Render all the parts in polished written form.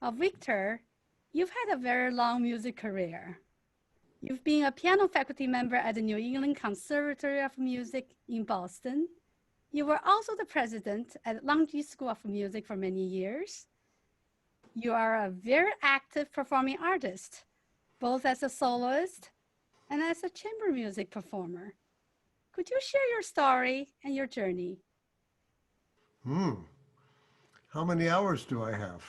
Victor, you've had a very long music career. You've been a piano faculty member at the New England Conservatory of Music in Boston. You were also the president at Longy School of Music for many years. You are a very active performing artist, both as a soloist and as a chamber music performer. Could you share your story and your journey? Hmm. How many hours do I have?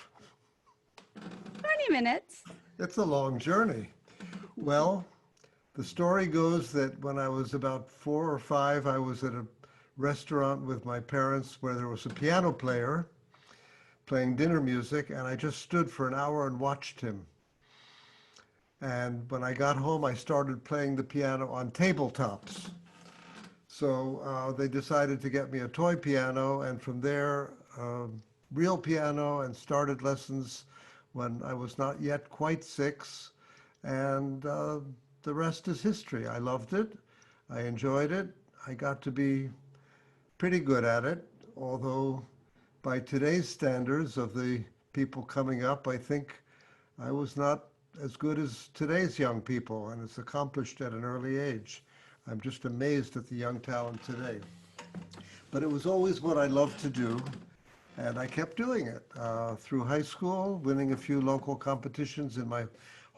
20 minutes. It's a long journey. Well, the story goes that when I was about 4 or 5, I was at a restaurant with my parents where there was a piano player playing dinner music, and I just stood for an hour and watched him. And when I got home, I started playing the piano on tabletops. So they decided to get me a toy piano, and from there, real piano, and started lessons when I was not yet quite 6. And the rest is history. I loved it. I enjoyed it. I got to be pretty good at it, although by today's standards of the people coming up, I think I was not as good as today's young people, and it's accomplished at an early age. I'm just amazed at the young talent today. But it was always what I loved to do, and I kept doing it through high school, winning a few local competitions in my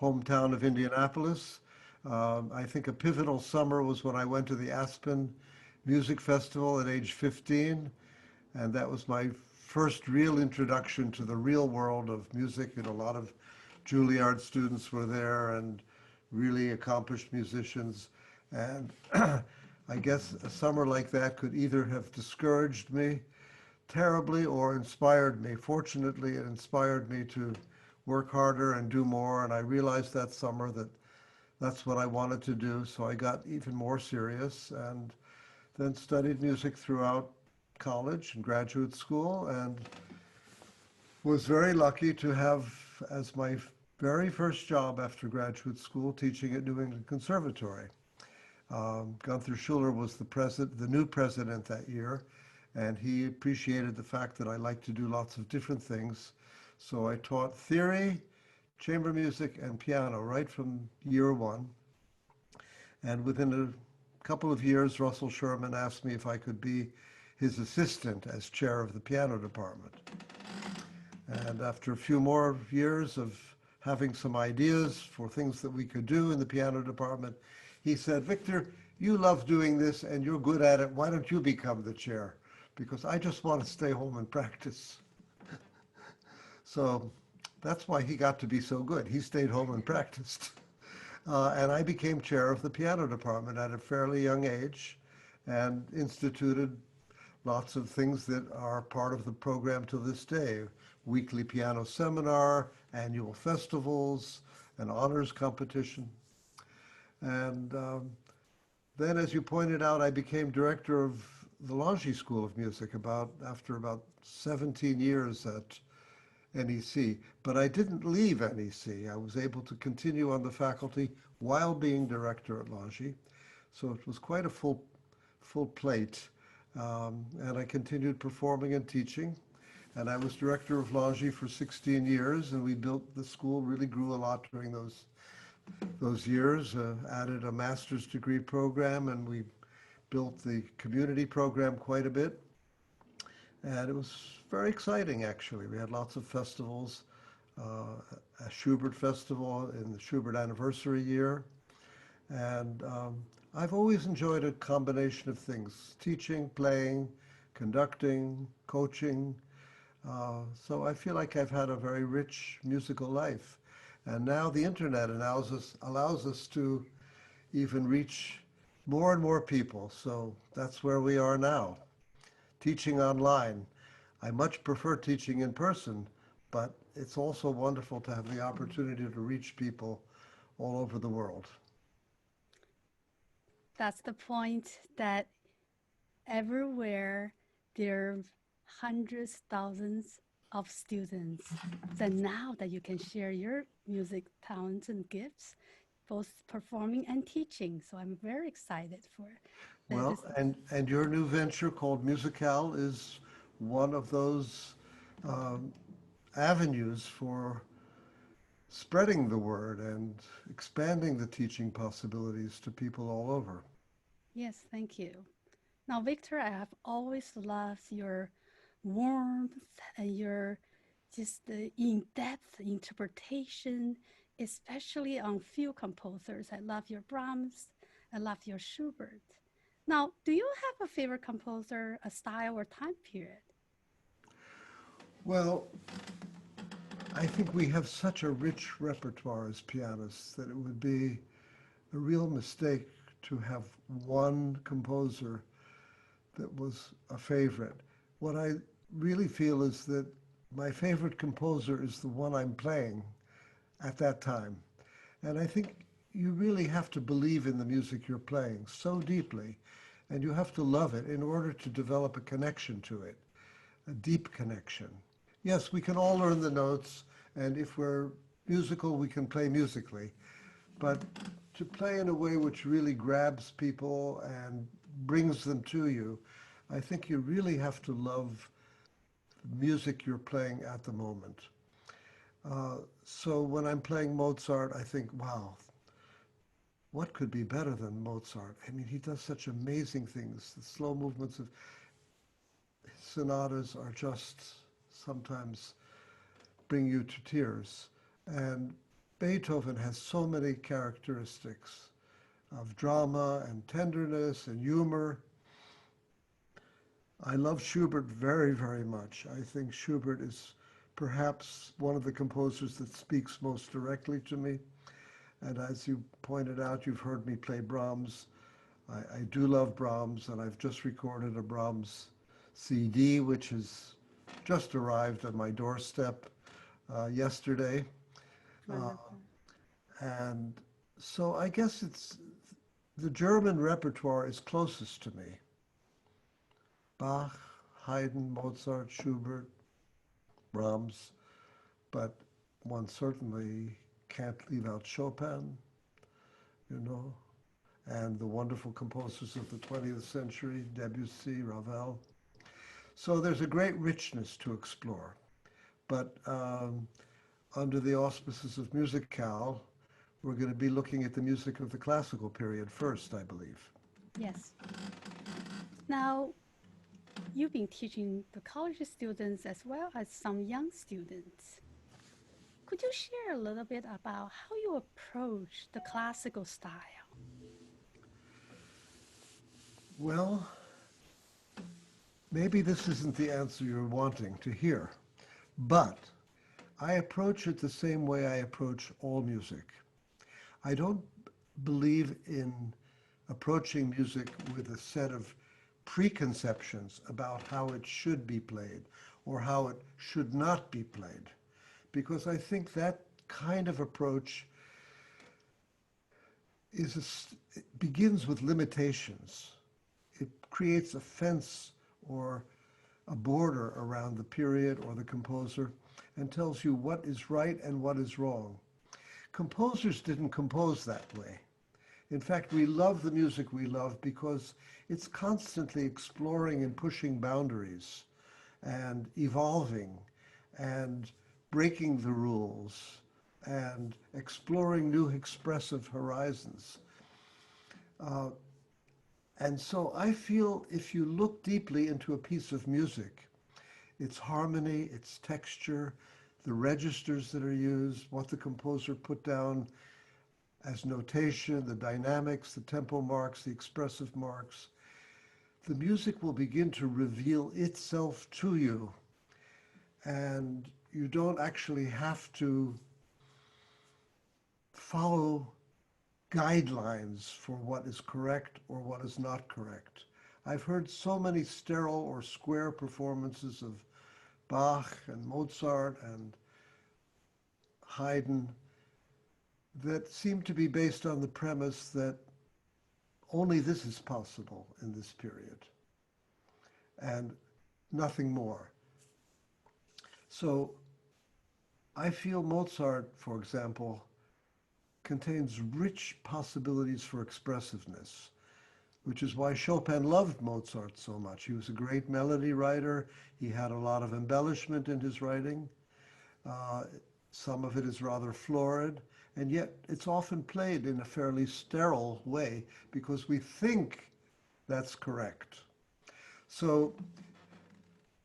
hometown of Indianapolis. I think a pivotal summer was when I went to the Aspen Music Festival at age 15, and that was my first real introduction to the real world of music, and a lot of Juilliard students were there and really accomplished musicians. And I guess a summer like that could either have discouraged me terribly or inspired me. Fortunately, it inspired me to work harder and do more. And I realized that summer that that's what I wanted to do. So I got even more serious and then studied music throughout college and graduate school, and was very lucky to have as my very first job after graduate school teaching at New England Conservatory. Gunther Schuller was the new president that year, and he appreciated the fact that I liked to do lots of different things. So I taught theory, chamber music, and piano right from year one. And within a couple of years, Russell Sherman asked me if I could be his assistant as chair of the piano department. And after a few more years of having some ideas for things that we could do in the piano department, he said, Victor, you love doing this and you're good at it. Why don't you become the chair? Because I just want to stay home and practice. So that's why he got to be so good. He stayed home and practiced. And I became chair of the piano department at a fairly young age and instituted lots of things that are part of the program to this day. Weekly piano seminar, annual festivals, an honors competition. And then, as you pointed out, I became director of the Longy School of Music after about 17 years at NEC. But I didn't leave NEC. I was able to continue on the faculty while being director at Longy. So it was quite a full plate. And I continued performing and teaching. And I was director of Longy for 16 years, and we built the school, really grew a lot during those years, added a master's degree program, and we built the community program quite a bit. And it was very exciting, actually. We had lots of festivals, a Schubert festival in the Schubert anniversary year. And I've always enjoyed a combination of things, teaching, playing, conducting, coaching. So I feel like I've had a very rich musical life. And now the internet allows us to even reach more and more people. So that's where we are now, teaching online. I much prefer teaching in person, but it's also wonderful to have the opportunity to reach people all over the world. That's the point that everywhere there are hundreds, thousands of students. So now that you can share your music talents and gifts, both performing and teaching. So I'm very excited for that. Well, and your new venture called Musicale is one of those um, avenues for spreading the word and expanding the teaching possibilities to people all over. Yes, thank you. Now, Victor, I have always loved your warmth and your just the in-depth interpretation, especially on few composers. I love your Brahms. I love your Schubert. Now, do you have a favorite composer, a style or time period? Well, I think we have such a rich repertoire as pianists that it would be a real mistake to have one composer that was a favorite. What I really feel is that my favorite composer is the one I'm playing at that time. And I think you really have to believe in the music you're playing so deeply, and you have to love it in order to develop a connection to it, a deep connection. Yes, we can all learn the notes, and if we're musical, we can play musically. But to play in a way which really grabs people and brings them to you, I think you really have to love the music you're playing at the moment. So when I'm playing Mozart, I think, wow, what could be better than Mozart? I mean, he does such amazing things. The slow movements of his sonatas are just sometimes bring you to tears. And Beethoven has so many characteristics of drama and tenderness and humor. I love Schubert very, very much. I think Schubert is perhaps one of the composers that speaks most directly to me. And as you pointed out, you've heard me play Brahms. I do love Brahms, and I've just recorded a Brahms CD, which has just arrived at my doorstep yesterday. Uh, Wonderful. and so I guess it's the German repertoire is closest to me. Bach, Haydn, Mozart, Schubert, Brahms, but one certainly can't leave out Chopin, you know, and the wonderful composers of the 20th century, Debussy, Ravel. So there's a great richness to explore. But under the auspices of Musicale, we're going to be looking at the music of the classical period first, I believe. Yes. Now, you've been teaching the college students as well as some young students. Could you share a little bit about how you approach the classical style? Well, maybe this isn't the answer you're wanting to hear, but I approach it the same way I approach all music. I don't believe in approaching music with a set of preconceptions about how it should be played or how it should not be played, because I think that kind of approach it begins with limitations. It creates a fence or a border around the period or the composer and tells you what is right and what is wrong. Composers didn't compose that way. In fact, we love the music we love because it's constantly exploring and pushing boundaries and evolving and breaking the rules and exploring new expressive horizons. Uh, and so I feel if you look deeply into a piece of music, its harmony, its texture, the registers that are used, what the composer put down as notation, the dynamics, the tempo marks, the expressive marks, the music will begin to reveal itself to you. And you don't actually have to follow guidelines for what is correct or what is not correct. I've heard so many sterile or square performances of Bach and Mozart and Haydn that seem to be based on the premise that only this is possible in this period and nothing more. So I feel Mozart, for example, contains rich possibilities for expressiveness, which is why Chopin loved Mozart so much. He was a great melody writer. He had a lot of embellishment in his writing. Uh, some of it is rather florid, and yet it's often played in a fairly sterile way because we think that's correct. So,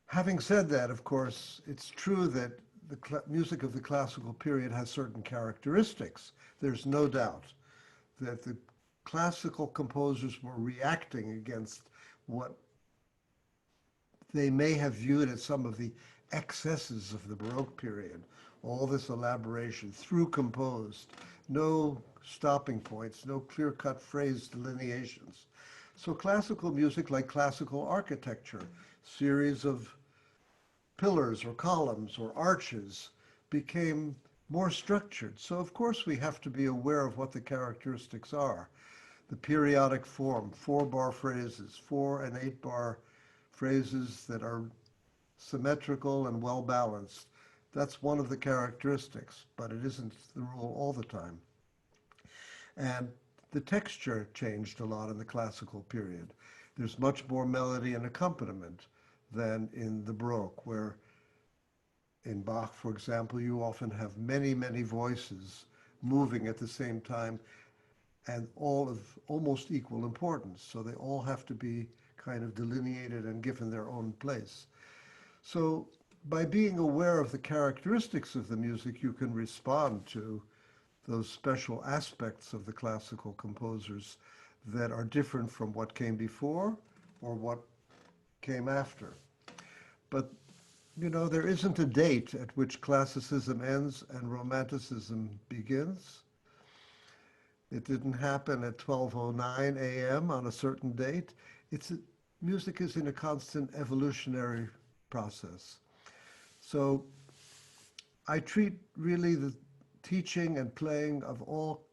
having said that, of course, it's true that the music of the classical period has certain characteristics. There's no doubt that the classical composers were reacting against what they may have viewed as some of the excesses of the Baroque period. All this elaboration through composed, no stopping points, no clear-cut phrase delineations. So classical music, like classical architecture, series of pillars or columns or arches, became more structured. So of course we have to be aware of what the characteristics are. The periodic form, 4-bar phrases, 4 and 8-bar phrases that are symmetrical and well balanced. That's one of the characteristics, but it isn't the rule all the time. And the texture changed a lot in the classical period. There's much more melody and accompaniment than in the Baroque, where in Bach, for example, you often have many, many voices moving at the same time and all of almost equal importance. So they all have to be kind of delineated and given their own place. So by being aware of the characteristics of the music, you can respond to those special aspects of the classical composers that are different from what came before or what came after. But, you know, there isn't a date at which classicism ends and romanticism begins. It didn't happen at 12:09 a.m. on a certain date. Music is in a constant evolutionary process. So I treat really the teaching and playing of all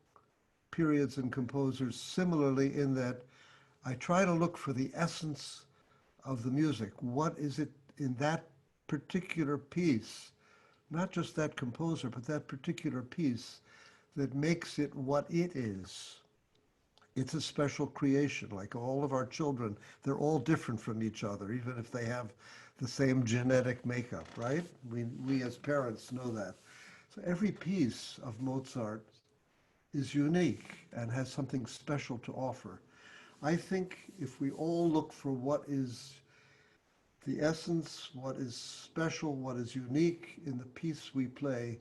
periods and composers similarly in that I try to look for the essence of the music. What is it in that particular piece, not just that composer, but that particular piece that makes it what it is? It's a special creation, like all of our children. They're all different from each other, even if they have the same genetic makeup, right? We as parents know that. So every piece of Mozart is unique and has something special to offer. I think if we all look for what is the essence, what is special, what is unique in the piece we play,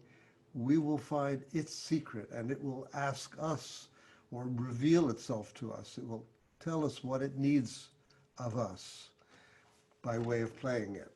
we will find its secret and it will ask us or reveal itself to us. It will tell us what it needs of us by way of playing it.